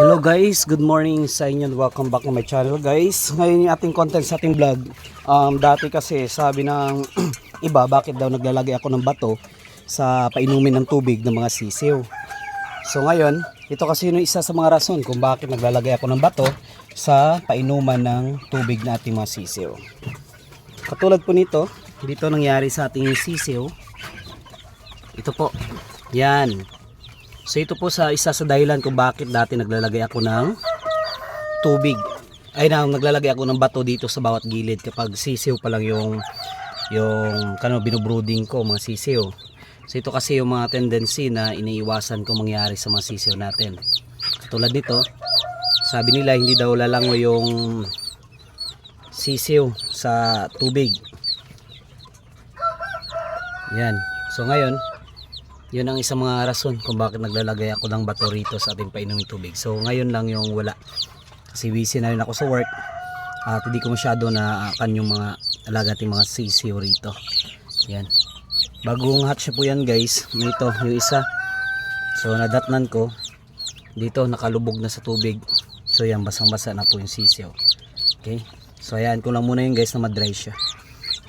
Hello guys, good morning sa inyo and welcome back to my channel guys. Ngayon yung ating content sa ating vlog. Dati kasi sabi ng iba bakit daw naglalagay ako ng bato sa painumin ng tubig ng mga sisiw. So ngayon, ito kasi yung isa sa mga rason kung bakit naglalagay ako ng bato sa painuman ng tubig na ating mga sisiw. Katulad po nito, dito nangyari sa ating sisiw. Ito po, yan. So ito po sa isa sa dahilan kung bakit dati naglalagay ako ng tubig. Naglalagay ako ng bato dito sa bawat gilid kapag sisiw pa lang yung binubrooding ko, mga sisiw. So ito kasi yung mga tendency na iniiwasan kong mangyari sa mga sisiw natin. Katulad nito, sabi nila hindi daw lalango yung sisiw sa tubig. Yan. So ngayon, yun ang isang mga rason kung bakit naglalagay ako ng bato rito sa ating painuming tubig. So ngayon lang yung wala. Kasi busy na rin ako sa work. At hindi ko masyado naakan yung mga alaga ating mga sisiw rito. Yan. Bagong hatch po yan guys. Ito yung isa. So nadatnan ko. Dito nakalubog na sa tubig. So yan, basang basa na po yung sisiw. Okay. So ayan ko lang muna yun guys na madry siya.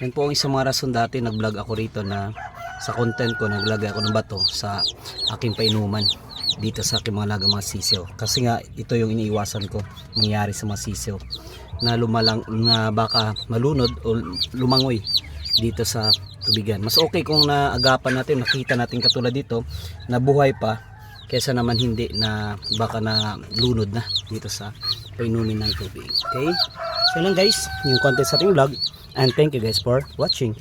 Yan po ang isang mga rason dati nag-vlog ako rito na sa content ko naglagay ako ng bato sa aking painuman dito sa aking mga lagang mga sisiw. Kasi nga ito yung iniiwasan ko mangyari sa mga sisiw na baka malunod o lumangoy dito sa tubigan. Mas okay kung naagapan natin, nakita natin katulad dito na buhay pa kaysa naman hindi na baka na lunod na dito sa painumin ng tubig. Okay? So lang guys, yung content sa ating vlog, and thank you guys for watching.